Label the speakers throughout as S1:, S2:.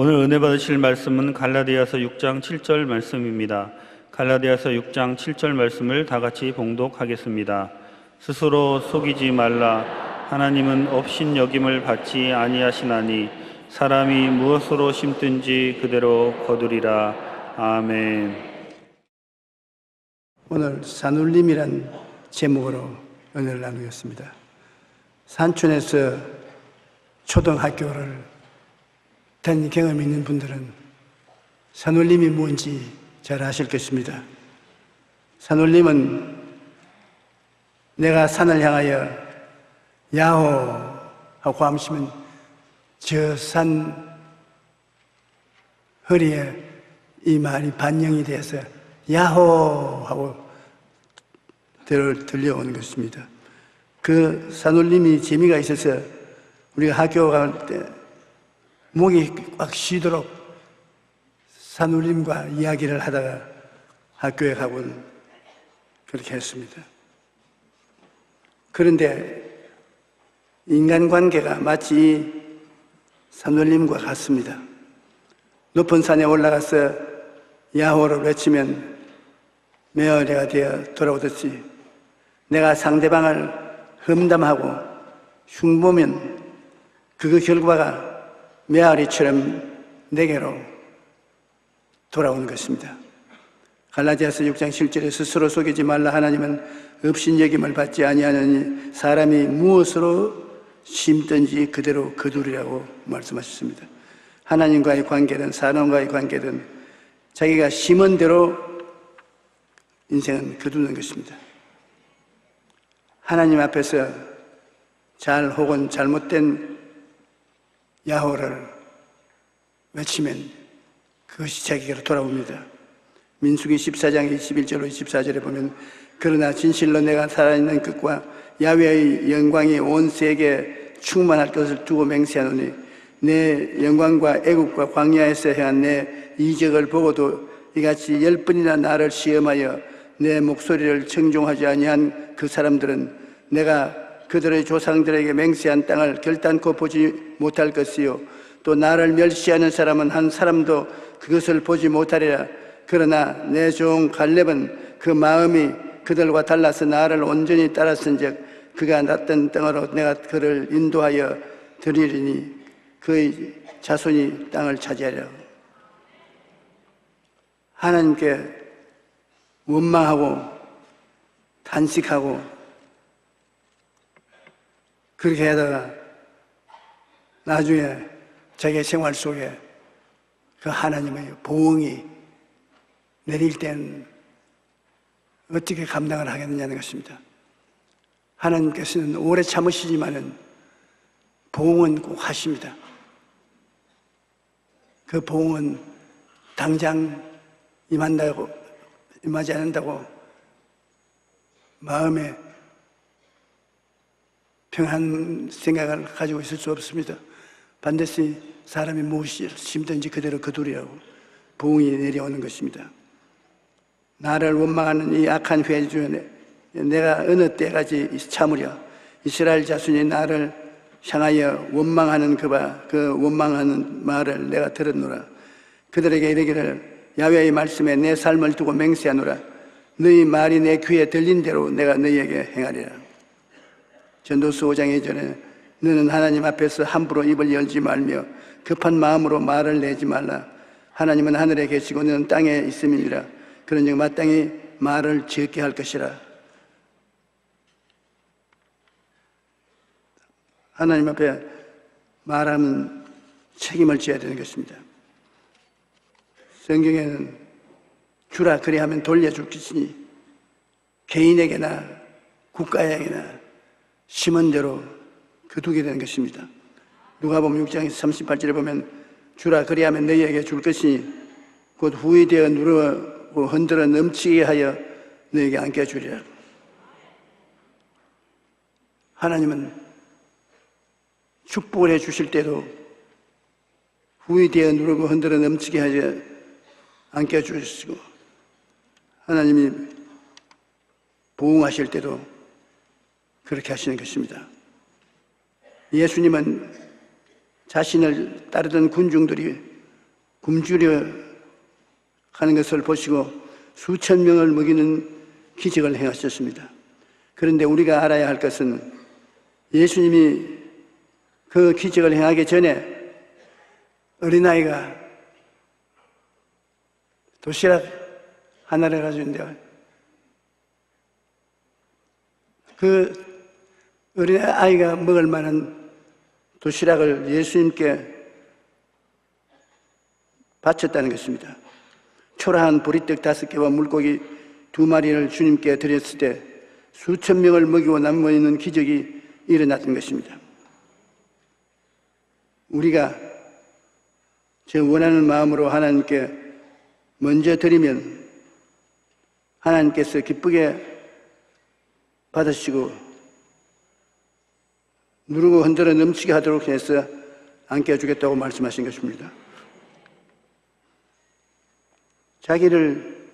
S1: 오늘 은혜 받으실 말씀은 갈라디아서 6장 7절 말씀입니다. 갈라디아서 6장 7절 말씀을 다 같이 봉독하겠습니다. 스스로 속이지 말라. 하나님은 업신여김을 받지 아니하시나니 사람이 무엇으로 심든지 그대로 거두리라. 아멘.
S2: 오늘 산울림이란 제목으로 은혜를 나누겠습니다. 산촌에서 초등학교를 다닌 경험이 있는 분들은 산울림이 뭔지 잘 아실 것입니다. 산울림은 내가 산을 향하여 야호 하고 함시면 저 산 허리에 이 말이 반영이 돼서 야호 하고 들려오는 것입니다. 그 산울림이 재미가 있어서 우리가 학교 갈 때 목이 꽉 쉬도록 산울림과 이야기를 하다가 학교에 가곤 그렇게 했습니다. 그런데 인간관계가 마치 산울림과 같습니다. 높은 산에 올라가서 야호를 외치면 메아리가 되어 돌아오듯이 내가 상대방을 험담하고 흉보면 그 결과가 메아리처럼 내게로 돌아오는 것입니다. 갈라디아서 6장 7절에 스스로 속이지 말라. 하나님은 업신여김을 받지 아니하느니 사람이 무엇으로 심든지 그대로 거두리라고 말씀하셨습니다. 하나님과의 관계든 사람과의 관계든 자기가 심은 대로 인생은 거두는 것입니다. 하나님 앞에서 잘 혹은 잘못된 야호를 외치면 그것이 자기가 돌아옵니다. 민수기 14장 21절로 24절에 보면 그러나 진실로 내가 살아있는 끝과 야훼의 영광이 온 세계에 충만할 것을 두고 맹세하노니 내 영광과 애국과 광야에서 행한 내 이적을 보고도 이같이 10번이나 나를 시험하여 내 목소리를 청종하지 아니한 그 사람들은 내가 그들의 조상들에게 맹세한 땅을 결단코 보지 못할 것이요 또 나를 멸시하는 사람은 한 사람도 그것을 보지 못하리라. 그러나 내 종 갈렙은 그 마음이 그들과 달라서 나를 온전히 따랐은즉 그가 났던 땅으로 내가 그를 인도하여 드리리니 그의 자손이 땅을 차지하리라. 하나님께 원망하고 단식하고 그렇게 하다가 나중에 자기의 생활 속에 그 하나님의 보응이 내릴 때는 어떻게 감당을 하겠느냐는 것입니다. 하나님께서는 오래 참으시지만은 보응은 꼭 하십니다. 그 보응은 당장 임하지 않는다고 마음에 평안 생각을 가지고 있을 수 없습니다. 반드시 사람이 무엇을 심든지 그대로 거두리라고 보응이 내려오는 것입니다. 나를 원망하는 이 악한 회의 중에 내가 어느 때까지 참으려. 이스라엘 자손이 나를 향하여 원망하는 그 원망하는 말을 내가 들었노라. 그들에게 이르기를 야훼의 말씀에 내 삶을 두고 맹세하노라. 너희 말이 내 귀에 들린 대로 내가 너희에게 행하리라. 전도서 5장 2절에 너는 하나님 앞에서 함부로 입을 열지 말며 급한 마음으로 말을 내지 말라. 하나님은 하늘에 계시고 너는 땅에 있음이니라. 그런즉 마땅히 말을 적게 할 것이라. 하나님 앞에 말하면 책임을 져야 되는 것입니다. 성경에는 주라 그리하면 돌려줄 것이니 개인에게나 국가에게나 심은 대로 거두게 되는 것입니다. 누가복음 6장 38절에 보면 주라 그리하면 너희에게 줄 것이니 곧 후히 되어 누르고 흔들어 넘치게 하여 너희에게 안겨주리라. 하나님은 축복을 해주실 때도 후히 되어 누르고 흔들어 넘치게 하여 안겨주시고 하나님이 보응하실 때도 그렇게 하시는 것입니다. 예수님은 자신을 따르던 군중들이 굶주려 하는 것을 보시고 수천 명을 먹이는 기적을 행하셨습니다. 그런데 우리가 알아야 할 것은 예수님이 그 기적을 행하기 전에 어린아이가 도시락 하나를 가져온대요. 그 어린아이가 먹을 만한 도시락을 예수님께 바쳤다는 것입니다. 초라한 보리떡 5개와 물고기 2마리를 주님께 드렸을 때 수천 명을 먹이고 남아있는 기적이 일어났던 것입니다. 우리가 저 원하는 마음으로 하나님께 먼저 드리면 하나님께서 기쁘게 받으시고 누르고 흔들어 넘치게 하도록 해서 안겨주겠다고 말씀하신 것입니다. 자기를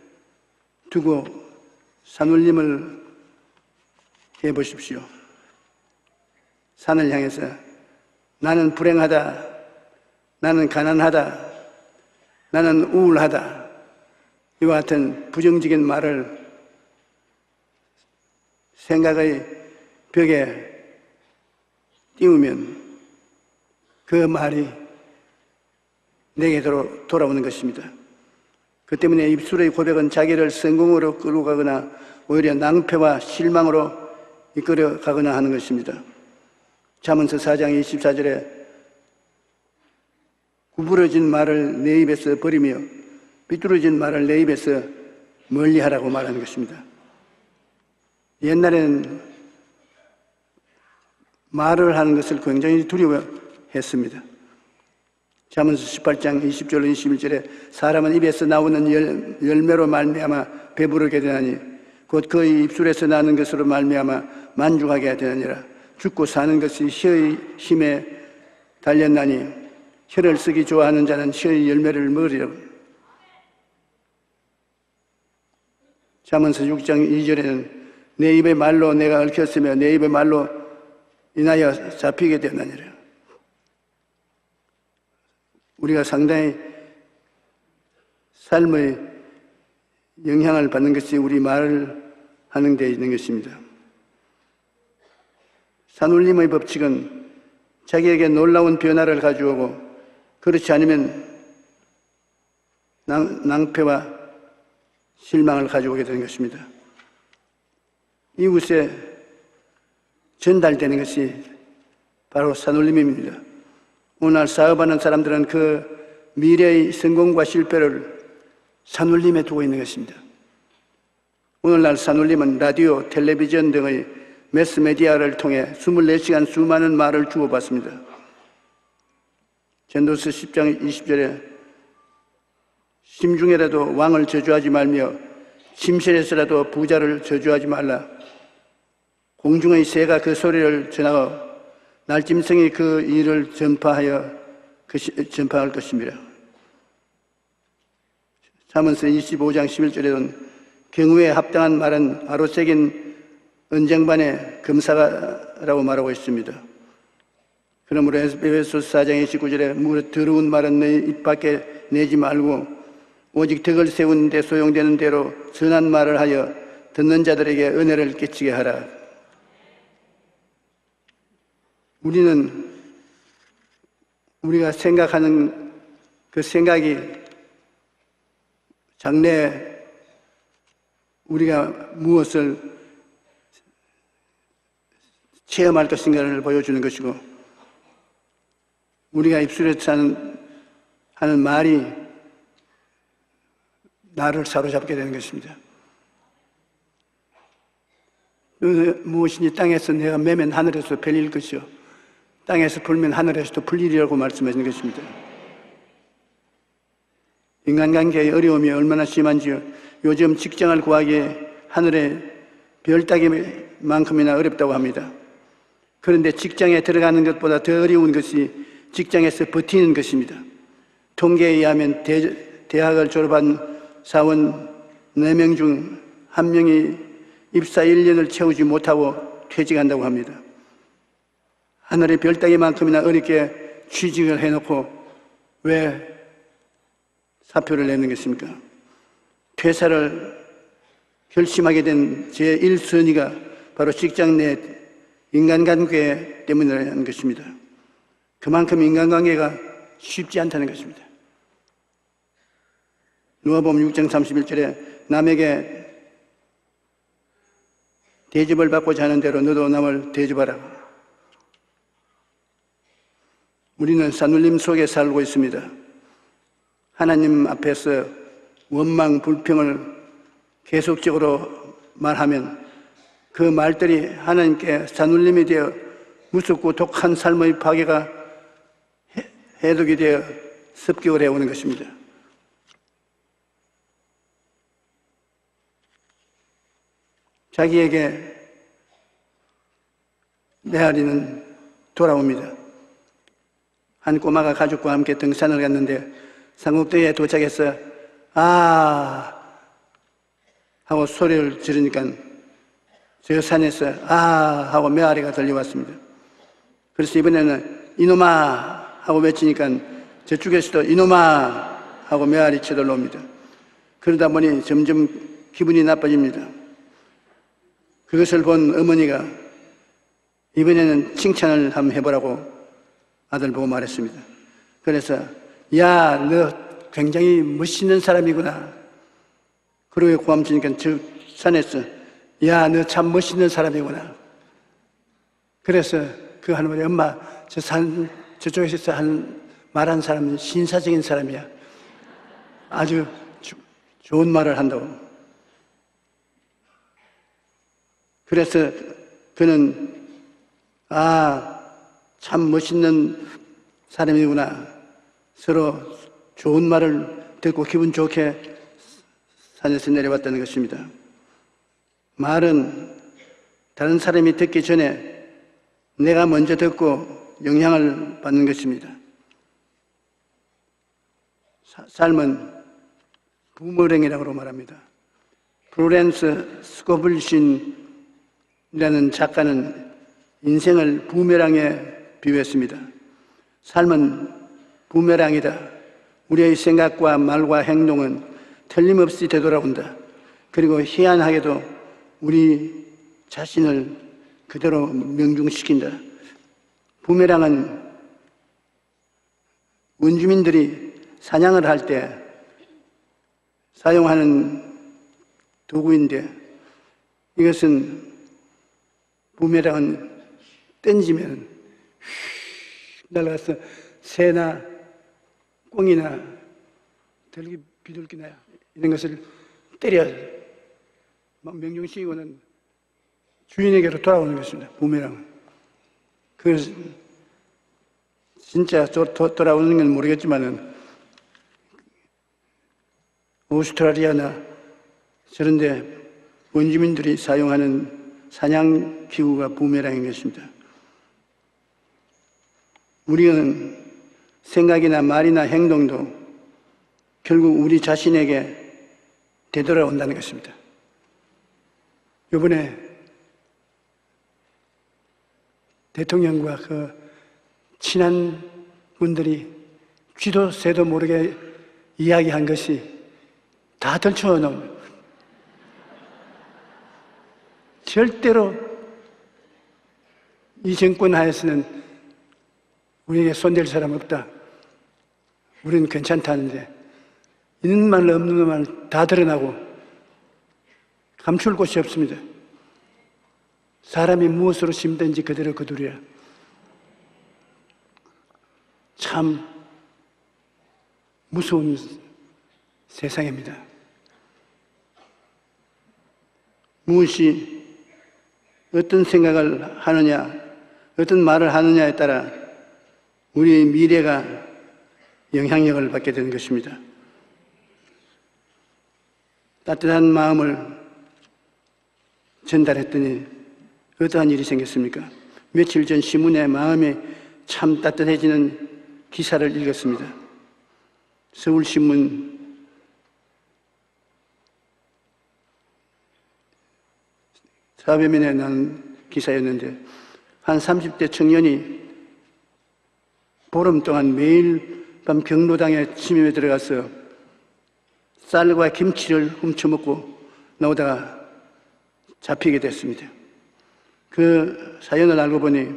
S2: 두고 산울림을 해보십시오. 산을 향해서 나는 불행하다, 나는 가난하다, 나는 우울하다, 이와 같은 부정적인 말을 생각의 벽에 띄우면 그 말이 내게 돌아오는 것입니다. 그 때문에 입술의 고백은 자기를 성공으로 끌고 가거나 오히려 낭패와 실망으로 이끌어 가거나 하는 것입니다. 잠언서 4장 24절에 구부러진 말을 내 입에서 버리며 삐뚤어진 말을 내 입에서 멀리하라고 말하는 것입니다. 옛날에는 말을 하는 것을 굉장히 두려워했습니다. 잠언서 18장 20절 21절에 사람은 입에서 나오는 열매로 말미암아 배부르게 되나니 곧 그의 입술에서 나는 것으로 말미암아 만족하게 되느니라. 죽고 사는 것이 혀의 힘에 달렸나니 혀를 쓰기 좋아하는 자는 혀의 열매를 먹으리라. 잠언서 6장 2절에는 내 입의 말로 내가 얽혔으며 내 입의 말로 인하여 잡히게 되었느니라. 우리가 상당히 삶의 영향을 받는 것이 우리 말을 하는 데 있는 것입니다. 산울림의 법칙은 자기에게 놀라운 변화를 가져오고 그렇지 않으면 낭패와 실망을 가져오게 되는 것입니다. 이웃에 전달되는 것이 바로 산울림입니다. 오늘 사업하는 사람들은 그 미래의 성공과 실패를 산울림에 두고 있는 것입니다. 오늘날 산울림은 라디오, 텔레비전 등의 매스메디아를 통해 24시간 수많은 말을 주고받습니다. 전도서 10장 20절에 심중에라도 왕을 저주하지 말며 침실에서라도 부자를 저주하지 말라. 공중의 새가 그 소리를 전하고 날짐승이 그 일을 전파할 것입니다. 잠언서 25장 11절에는 경우에 합당한 말은 바로 새긴 언쟁반의 금사라고 말하고 있습니다. 그러므로 에베소서 4장 29절에 무릇 더러운 말은 내 입 밖에 내지 말고 오직 덕을 세우는 데 소용되는 대로 선한 말을 하여 듣는 자들에게 은혜를 끼치게 하라. 우리가 생각하는 그 생각이 장래에 우리가 무엇을 체험할 것인가를 보여주는 것이고 우리가 입술에서 하는 말이 나를 사로잡게 되는 것입니다. 무엇이니 땅에서 내가 매면 하늘에서 벨릴 것이요 땅에서 불면 하늘에서도 불리리라고 말씀하시는 것입니다. 인간관계의 어려움이 얼마나 심한지요. 요즘 직장을 구하기에 하늘에 별 따기만큼이나 어렵다고 합니다. 그런데 직장에 들어가는 것보다 더 어려운 것이 직장에서 버티는 것입니다. 통계에 의하면 대학을 졸업한 사원 4명 중 1명이 입사 1년을 채우지 못하고 퇴직한다고 합니다. 하늘의 별 따기만큼이나 어렵게 취직을 해놓고 왜 사표를 내는 것입니까? 퇴사를 결심하게 된 제 1순위가 바로 직장 내 인간관계 때문이라는 것입니다. 그만큼 인간관계가 쉽지 않다는 것입니다. 누가복음 6장 31절에 남에게 대접을 받고자 하는 대로 너도 남을 대접하라. 우리는 산울림 속에 살고 있습니다. 하나님 앞에서 원망, 불평을 계속적으로 말하면 그 말들이 하나님께 산울림이 되어 무섭고 독한 삶의 파괴가 해독이 되어 습격을 해오는 것입니다. 자기에게 메아리는 돌아옵니다. 한 꼬마가 가족과 함께 등산을 갔는데 산꼭대기에 도착해서 아 하고 소리를 지르니까 저 산에서 아 하고 메아리가 들려왔습니다. 그래서 이번에는 이놈아 하고 외치니까 저쪽에서도 이놈아 하고 메아리 쳐들어옵니다. 그러다 보니 점점 기분이 나빠집니다. 그것을 본 어머니가 이번에는 칭찬을 한번 해보라고 아들 보고 말했습니다. 그래서 야, 너 굉장히 멋있는 사람이구나. 그러고 고함 치니까 저 산에서 야, 너 참 멋있는 사람이구나. 그래서 그 할머니 엄마 저 산 저쪽에서 말한 사람은 신사적인 사람이야. 아주 좋은 말을 한다고. 그래서 그는 참 멋있는 사람이구나. 서로 좋은 말을 듣고 기분 좋게 산에서 내려왔다는 것입니다. 말은 다른 사람이 듣기 전에 내가 먼저 듣고 영향을 받는 것입니다. 삶은 부메랑이라고 말합니다. 플로렌스 스코블신이라는 작가는 인생을 부메랑에 비유했습니다. 삶은 부메랑이다. 우리의 생각과 말과 행동은 틀림없이 되돌아온다. 그리고 희한하게도 우리 자신을 그대로 명중시킨다. 부메랑은 원주민들이 사냥을 할 때 사용하는 도구인데 이것은 부메랑은 던지면 날아가서 새나 꽁이나 비둘기나 이런 것을 때려 막 명중시키고는 주인에게로 돌아오는 것입니다. 부메랑은. 그래서 진짜 돌아오는 건 모르겠지만은 오스트라리아나 저런데 원주민들이 사용하는 사냥 기구가 부메랑인 것입니다. 우리는 생각이나 말이나 행동도 결국 우리 자신에게 되돌아온다는 것입니다. 이번에 대통령과 그 친한 분들이 쥐도 새도 모르게 이야기한 것이 다 들춰놓은 절대로 이 정권 하에서는 우리에게 손댈 사람 없다. 우리는 괜찮다는데 있는 말 없는 말 다 드러나고 감출 곳이 없습니다. 사람이 무엇으로 심든지 그대로 거두리라. 참 무서운 세상입니다. 무엇이 어떤 생각을 하느냐, 어떤 말을 하느냐에 따라 우리의 미래가 영향력을 받게 되는 것입니다. 따뜻한 마음을 전달했더니 어떠한 일이 생겼습니까? 며칠 전 신문에 마음이 참 따뜻해지는 기사를 읽었습니다. 서울신문 400면에 난 기사였는데 한 30대 청년이 보름 동안 매일 밤 경로당에 침입해 들어가서 쌀과 김치를 훔쳐먹고 나오다가 잡히게 됐습니다. 그 사연을 알고 보니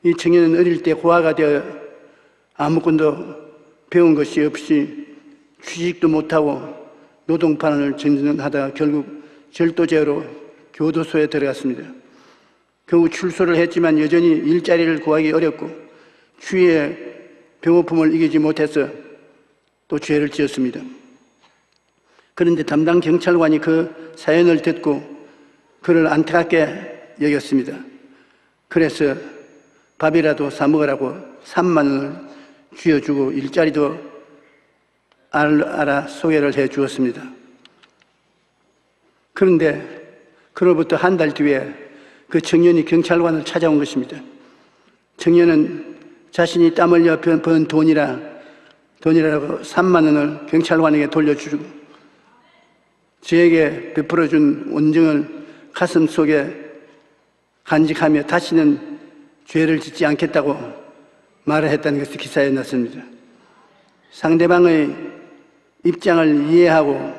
S2: 이 청년은 어릴 때 고아가 되어 아무것도 배운 것이 없이 취직도 못하고 노동판을 전전하다가 결국 절도죄로 교도소에 들어갔습니다. 겨우 출소를 했지만 여전히 일자리를 구하기 어렵고 추위에 배고픔을 이기지 못해서 또 죄를 지었습니다. 그런데 담당 경찰관이 그 사연을 듣고 그를 안타깝게 여겼습니다. 그래서 밥이라도 사 먹으라고 3만 원을 쥐어주고 일자리도 알아 소개를 해 주었습니다. 그런데 그로부터 한 달 뒤에 그 청년이 경찰관을 찾아온 것입니다. 청년은 자신이 땀 흘려 번 돈이라고 3만 원을 경찰관에게 돌려주고 저에게 베풀어준 온정을 가슴 속에 간직하며 다시는 죄를 짓지 않겠다고 말을 했다는 것이 기사에 났습니다. 상대방의 입장을 이해하고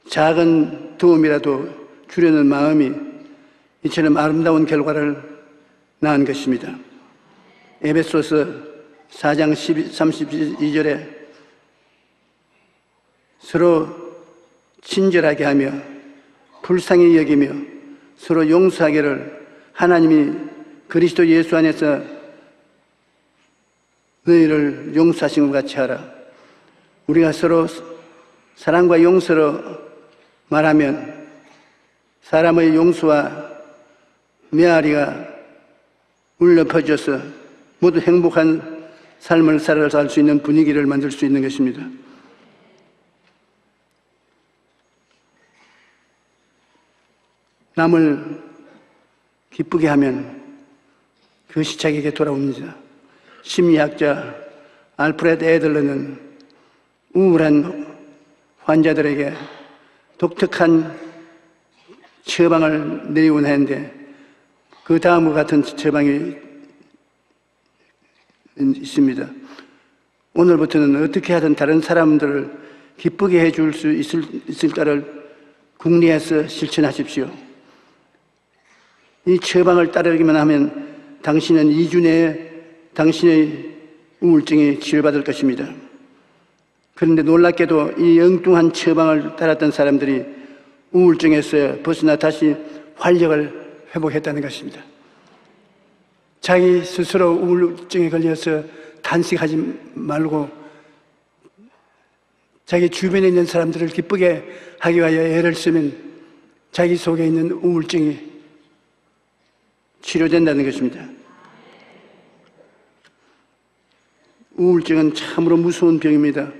S2: 작은 도움이라도 주려는 마음이 이처럼 아름다운 결과를 낳은 것입니다. 에베소서 4장 32절에 서로 친절하게 하며 불쌍히 여기며 서로 용서하기를 하나님이 그리스도 예수 안에서 너희를 용서하신 것 같이 하라. 우리가 서로 사랑과 용서로 말하면 사람의 용서와 메아리가 울려 퍼져서 모두 행복한 삶을 살 수 있는 분위기를 만들 수 있는 것입니다. 남을 기쁘게 하면 그것이 자기에게 돌아옵니다. 심리학자 알프레드 애들러는 우울한 환자들에게 독특한 처방을 내리곤 했는데 그 다음과 같은 처방이 있습니다. 오늘부터는 어떻게 하든 다른 사람들을 기쁘게 해줄 수 있을까를 궁리해서 실천하십시오. 이 처방을 따르기만 하면 당신은 2주 내에 당신의 우울증이 치료받을 것입니다. 그런데 놀랍게도 이 엉뚱한 처방을 따랐던 사람들이 우울증에서 벗어나 다시 활력을 회복했다는 것입니다. 자기 스스로 우울증에 걸려서 단식하지 말고 자기 주변에 있는 사람들을 기쁘게 하기 위하여 애를 쓰면 자기 속에 있는 우울증이 치료된다는 것입니다. 우울증은 참으로 무서운 병입니다.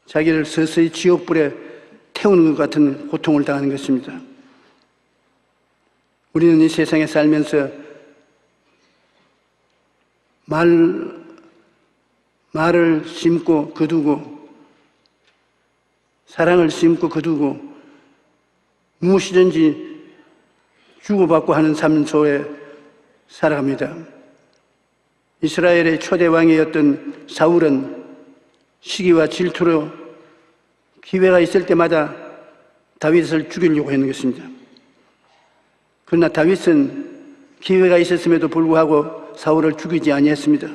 S2: 자기를 서서히 지옥불에 태우는 것 같은 고통을 당하는 것입니다. 우리는 이 세상에 살면서 말을 심고 거두고 사랑을 심고 거두고 무엇이든지 주고받고 하는 삶 속에 살아갑니다. 이스라엘의 초대 왕이었던 사울은 시기와 질투로 기회가 있을 때마다 다윗을 죽이려고 했는 것입니다. 그러나 다윗은 기회가 있었음에도 불구하고 사울을 죽이지 아니했습니다.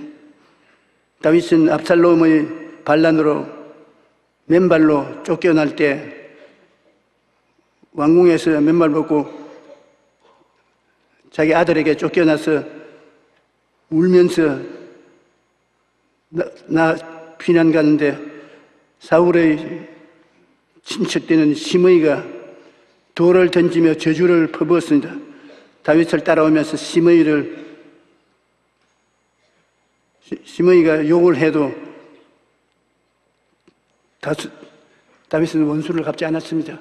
S2: 다윗은 압살롬의 반란으로 맨발로 쫓겨날 때 왕궁에서 맨발 벗고 자기 아들에게 쫓겨나서 울면서 나 피난 가는데 사울의 친척되는 시므이가 돌을 던지며 저주를 퍼부었습니다. 다윗을 따라오면서 시므이가 욕을 해도 다윗은 원수를 갚지 않았습니다.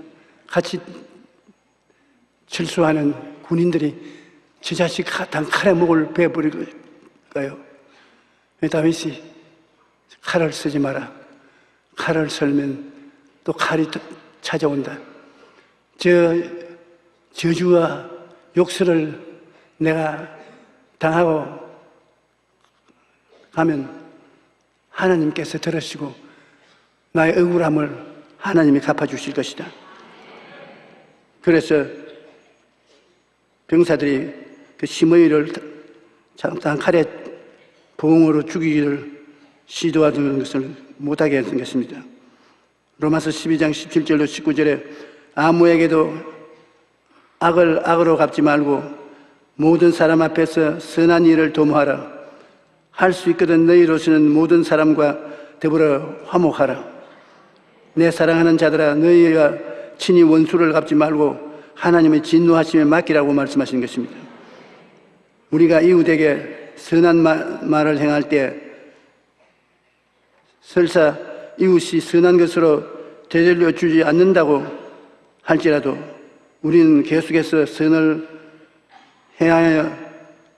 S2: 같이 철수하는 군인들이 저 자식 칼에 목을 베어버릴까요? 다윗이 칼을 쓰지 마라. 칼을 썰면 또 칼이 찾아온다. 저주와 욕설을 내가 당하고 가면 하나님께서 들으시고 나의 억울함을 하나님이 갚아주실 것이다. 그래서 병사들이 그 시므이를 장단 칼에 봉으로 죽이기를 시도하던 것을 못하게 했던 것입니다. 로마서 12장 17절로 19절에 아무에게도 악을 악으로 갚지 말고 모든 사람 앞에서 선한 일을 도모하라. 할 수 있거든 너희로서는 모든 사람과 더불어 화목하라. 내 사랑하는 자들아, 너희가 친히 원수를 갚지 말고 하나님의 진노하심에 맡기라고 말씀하신 것입니다. 우리가 이웃에게 선한 말을 행할 때 설사 이웃이 선한 것으로 되돌려 주지 않는다고 할지라도 우리는 계속해서 선을 행하여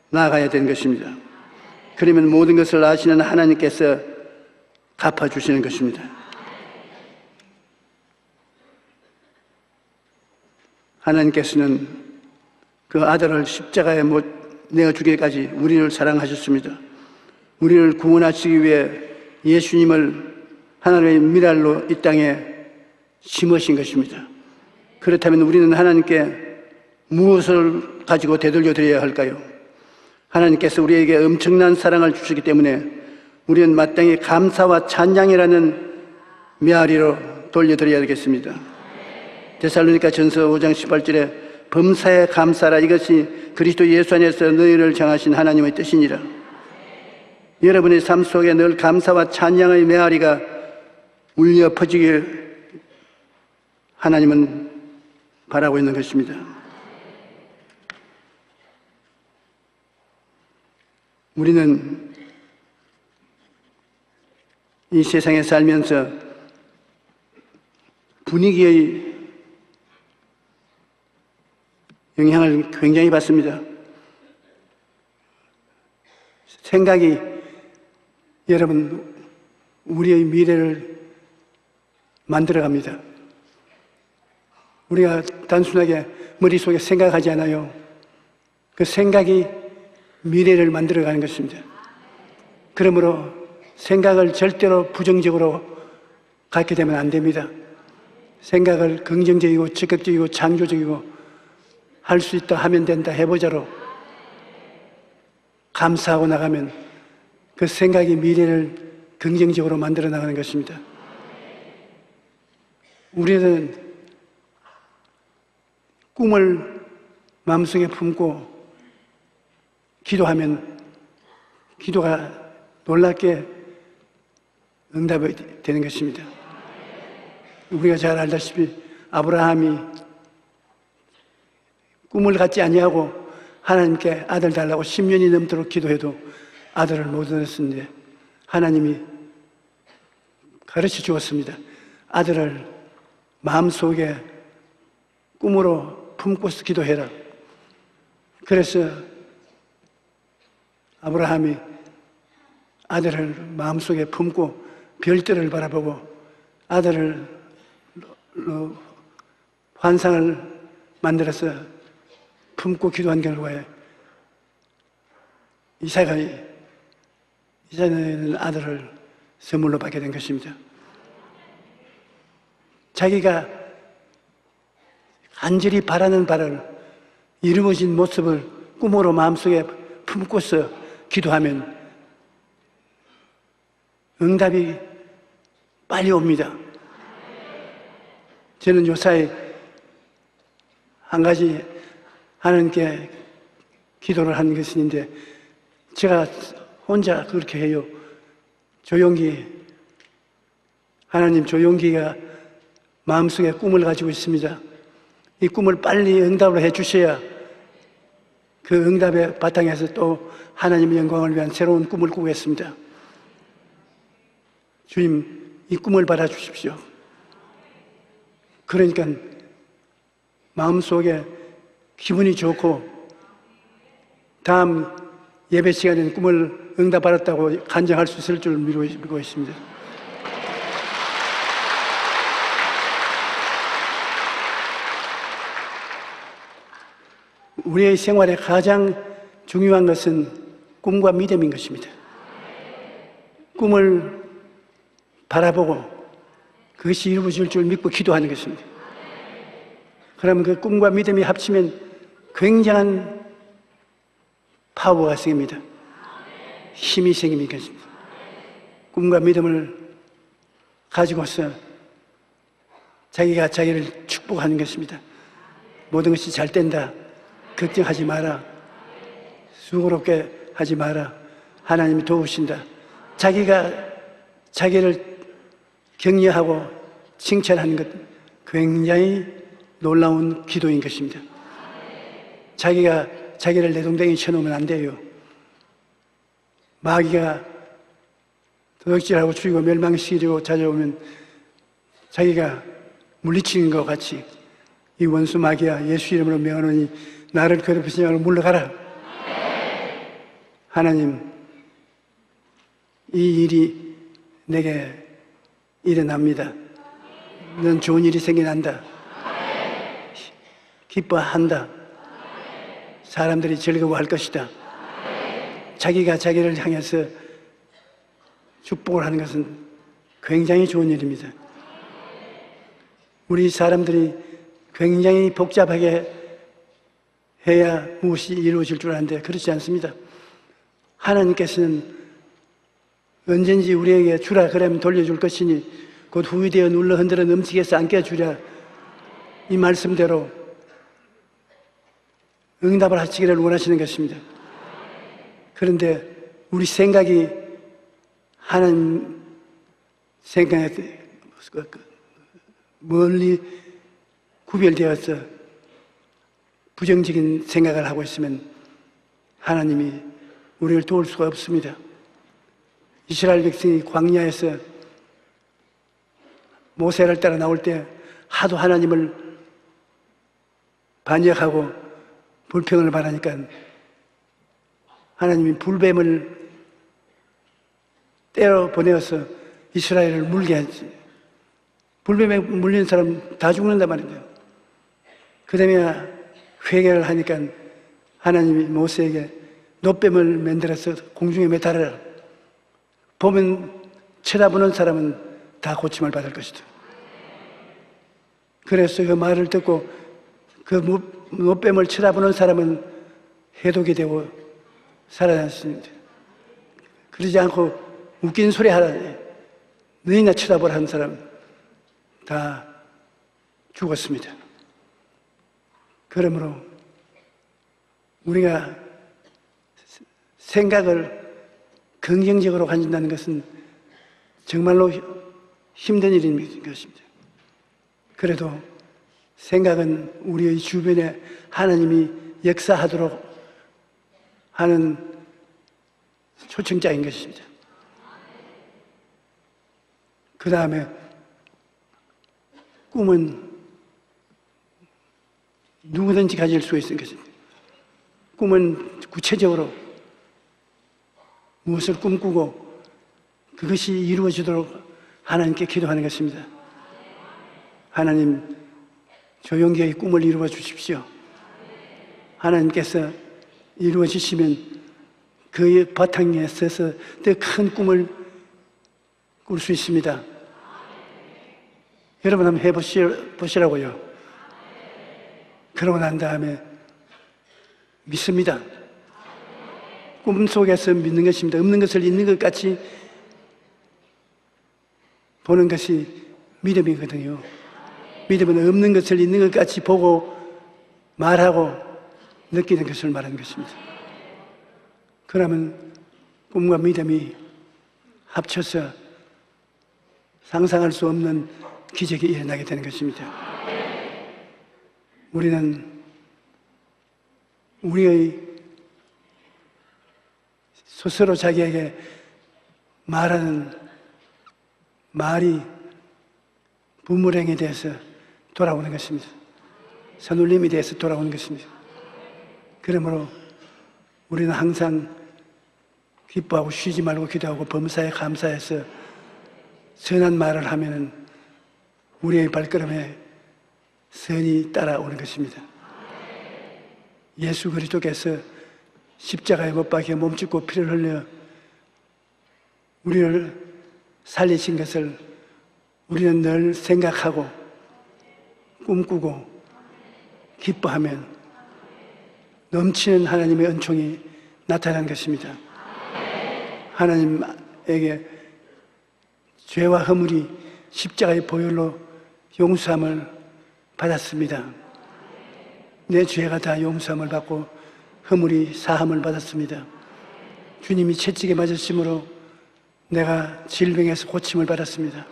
S2: 나아가야 되는 것입니다. 그러면 모든 것을 아시는 하나님께서 갚아주시는 것입니다. 하나님께서는 그 아들을 십자가에 못 내어주기까지 우리를 사랑하셨습니다. 우리를 구원하시기 위해 예수님을 하나님의 미랄로 이 땅에 심으신 것입니다. 그렇다면 우리는 하나님께 무엇을 가지고 되돌려 드려야 할까요? 하나님께서 우리에게 엄청난 사랑을 주시기 때문에 우리는 마땅히 감사와 찬양이라는 메아리로 돌려드려야 되겠습니다. 데살로니가 전서 5장 18절에 범사에 감사라, 이것이 그리스도 예수 안에서 너희를 정하신 하나님의 뜻이니라. 여러분의 삶 속에 늘 감사와 찬양의 메아리가 울려 퍼지길 하나님은 바라고 있는 것입니다. 우리는 이 세상에 살면서 분위기의 영향을 굉장히 받습니다. 생각이 여러분 우리의 미래를 만들어갑니다. 우리가 단순하게 머릿속에 생각하지 않아요. 그 생각이 미래를 만들어가는 것입니다. 그러므로 생각을 절대로 부정적으로 갖게 되면 안 됩니다. 생각을 긍정적이고 적극적이고 창조적이고 할 수 있다, 하면 된다, 해보자로 감사하고 나가면 그 생각이 미래를 긍정적으로 만들어 나가는 것입니다. 우리는 꿈을 마음속에 품고 기도하면 기도가 놀랍게 응답이 되는 것입니다. 우리가 잘 알다시피 아브라함이 꿈을 갖지 아니하고 하나님께 아들 달라고 10년이 넘도록 기도해도 아들을 못 얻었는데 하나님이 가르쳐 주었습니다. 아들을 마음속에 꿈으로 품고서 기도해라. 그래서 아브라함이 아들을 마음속에 품고 별들을 바라보고 아들을 환상을 만들어서 품고 기도한 결과에 이삭은 아들을 선물로 받게 된 것입니다. 자기가 간절히 바라는 바를 이루어진 모습을 꿈으로 마음속에 품고서 기도하면 응답이 빨리 옵니다. 저는 요사이 한 가지 하나님께 기도를 한 것이 있는데 제가 혼자 그렇게 해요. 하나님 조용기가 마음속에 꿈을 가지고 있습니다. 이 꿈을 빨리 응답을 해 주셔야 그 응답의 바탕에서 또 하나님의 영광을 위한 새로운 꿈을 꾸겠습니다. 주님, 이 꿈을 받아주십시오. 그러니까 마음속에 기분이 좋고 다음 예배 시간에는 꿈을 응답받았다고 간증할 수 있을 줄 믿고 있습니다. 우리의 생활에 가장 중요한 것은 꿈과 믿음인 것입니다. 꿈을 바라보고 그것이 이루어질 줄 믿고 기도하는 것입니다. 그러면 그 꿈과 믿음이 합치면 굉장한 파워가 생깁니다. 힘이 생깁니다. 꿈과 믿음을 가지고서 자기가 자기를 축복하는 것입니다. 모든 것이 잘 된다. 걱정하지 마라. 수고롭게 하지 마라. 하나님이 도우신다. 자기가 자기를 격려하고 칭찬하는 것 굉장히 놀라운 기도인 것입니다. 자기가 자기를 내동댕이 쳐놓으면 안 돼요. 마귀가 도둑질하고 죽이고 멸망시키려고 찾아오면 자기가 물리치는 것 같이 이 원수 마귀야, 예수 이름으로 명하노니 나를 괴롭히지 말고 물러가라. 하나님, 이 일이 내게 일어납니다. 넌 좋은 일이 생겨난다. 기뻐한다. 사람들이 즐거워할 것이다. 자기가 자기를 향해서 축복을 하는 것은 굉장히 좋은 일입니다. 우리 사람들이 굉장히 복잡하게 해야 무엇이 이루어질 줄 아는데 그렇지 않습니다. 하나님께서는 언젠지 우리에게 주라 그러면 돌려줄 것이니 곧 후위되어 눌러 흔들어 넘치게 해서 안겨주랴. 이 말씀대로 응답을 하시기를 원하시는 것입니다. 그런데 우리 생각이 하나님 생각에 멀리 구별되어서 부정적인 생각을 하고 있으면 하나님이 우리를 도울 수가 없습니다. 이스라엘 백성이 광야에서 모세를 따라 나올 때 하도 하나님을 반역하고 불평을 바라니까 하나님이 불뱀을 때려 보내어서 이스라엘을 물게 하지. 불뱀에 물린 사람 다 죽는단 말이에요. 그 다음에 회개를 하니까 하나님이 모세에게 놋뱀을 만들어서 공중에 매달아라. 보면 쳐다보는 사람은 다 고침을 받을 것이다. 그래서 그 말을 듣고 그 놋뱀을 쳐다보는 사람은 해독이 되고 살아났습니다. 그러지 않고 웃긴 소리 하라니 너희나 쳐다보라 하는 사람 다 죽었습니다. 그러므로 우리가 생각을 긍정적으로 가진다는 것은 정말로 힘든 일인 것입니다. 그래도 생각은 우리의 주변에 하나님이 역사하도록 하는 초청자인 것입니다. 그 다음에 꿈은 누구든지 가질 수 있는 것입니다. 꿈은 구체적으로 무엇을 꿈꾸고 그것이 이루어지도록 하나님께 기도하는 것입니다. 하나님, 조용기의 꿈을 이루어 주십시오. 하나님께서 이루어지시면 그 바탕에 서서 더 큰 꿈을 꿀 수 있습니다. 여러분 한번 해보시라고요. 그러고 난 다음에 믿습니다. 꿈 속에서 믿는 것입니다. 없는 것을 있는 것 같이 보는 것이 믿음이거든요. 믿음은 없는 것을 있는 것 같이 보고 말하고 느끼는 것을 말하는 것입니다. 그러면 꿈과 믿음이 합쳐서 상상할 수 없는 기적이 일어나게 되는 것입니다. 우리는 우리의 스스로 자기에게 말하는 말이 부무랭에 대해서 돌아오는 것입니다. 선울림에 대해서 돌아오는 것입니다. 그러므로 우리는 항상 기뻐하고 쉬지 말고 기도하고 범사에 감사해서 선한 말을 하면은 우리의 발걸음에 선이 따라오는 것입니다. 예수 그리스도께서 십자가에 못 박혀 몸짓고 피를 흘려 우리를 살리신 것을 우리는 늘 생각하고 꿈꾸고 기뻐하면 넘치는 하나님의 은총이 나타나는 것입니다. 하나님에게 죄와 허물이 십자가의 보혈로 용서함을 받았습니다. 내 죄가 다 용서함을 받고 허물이 사함을 받았습니다. 주님이 채찍에 맞으심으로 내가 질병에서 고침을 받았습니다.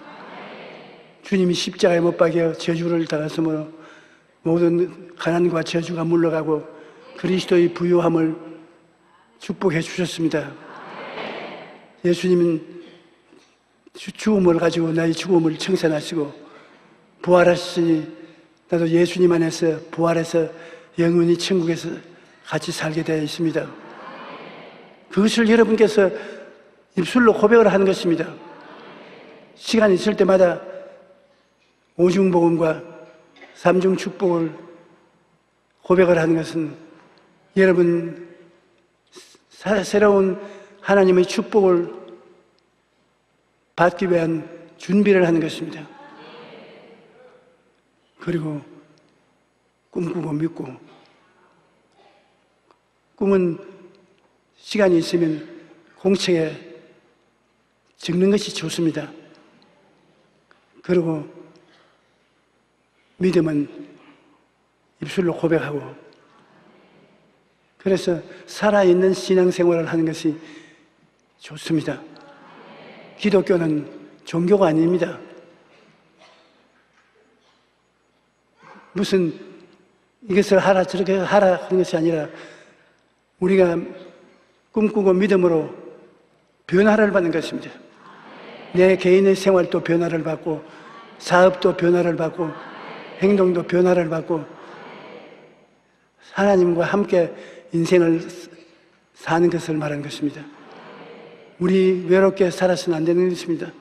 S2: 주님이 십자가에 못 박여 저주를 당하심으로 모든 가난과 저주가 물러가고 그리스도의 부요함을 축복해 주셨습니다. 예수님은 죽음을 가지고 나의 죽음을 청산하시고 부활하시니 나도 예수님 안에서 부활해서 영원히 천국에서 같이 살게 되어 있습니다. 그것을 여러분께서 입술로 고백을 하는 것입니다. 시간이 있을 때마다 오중복음과 삼중축복을 고백을 하는 것은 여러분 새로운 하나님의 축복을 받기 위한 준비를 하는 것입니다. 그리고 꿈꾸고 믿고, 꿈은 시간이 있으면 공책에 적는 것이 좋습니다. 그리고 믿음은 입술로 고백하고, 그래서 살아있는 신앙생활을 하는 것이 좋습니다. 기독교는 종교가 아닙니다. 무슨 이것을 하라 저렇게 하라 하는 것이 아니라 우리가 꿈꾸고 믿음으로 변화를 받는 것입니다. 내 개인의 생활도 변화를 받고 사업도 변화를 받고 행동도 변화를 받고 하나님과 함께 인생을 사는 것을 말하는 것입니다. 우리 외롭게 살아서는 안 되는 것입니다.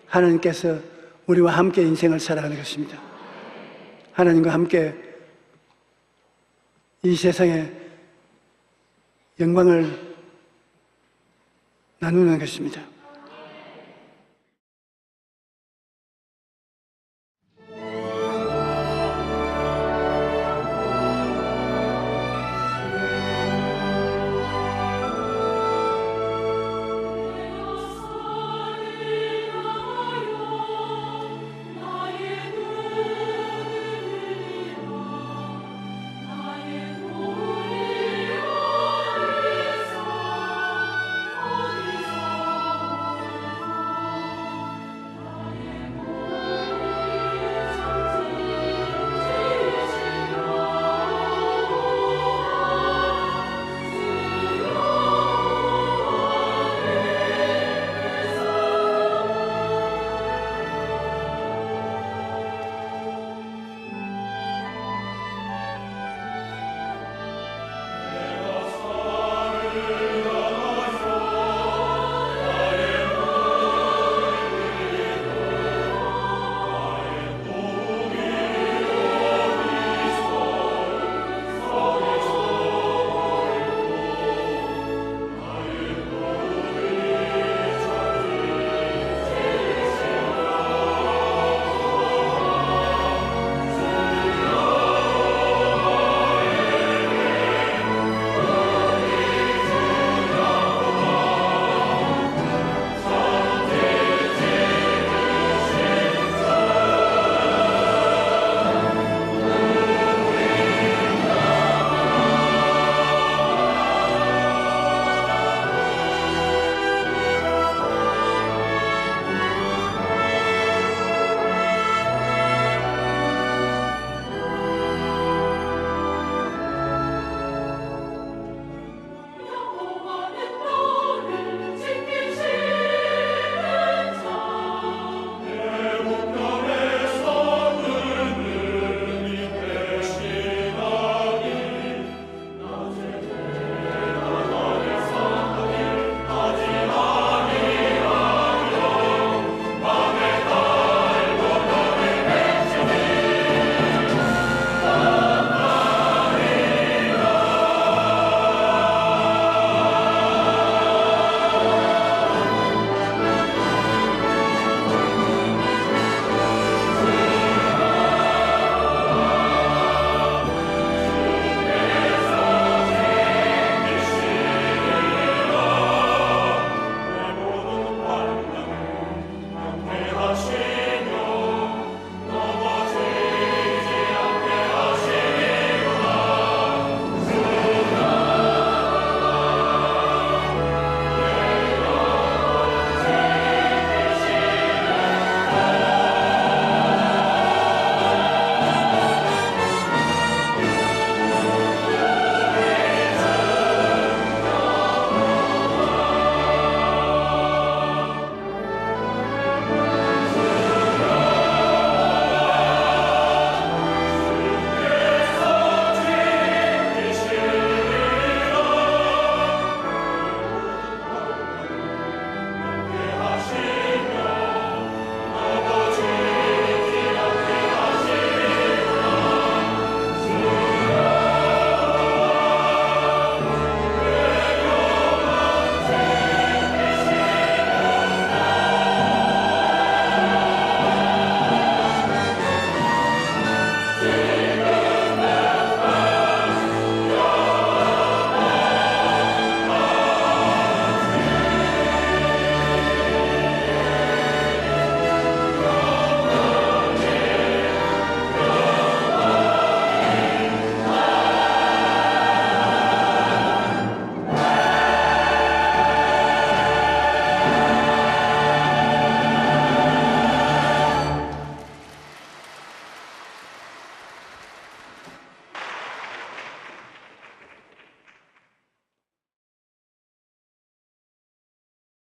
S2: 하나님께서 우리와 함께 인생을 살아가는 것입니다. 하나님과 함께 이 세상에 영광을 나누는 것입니다.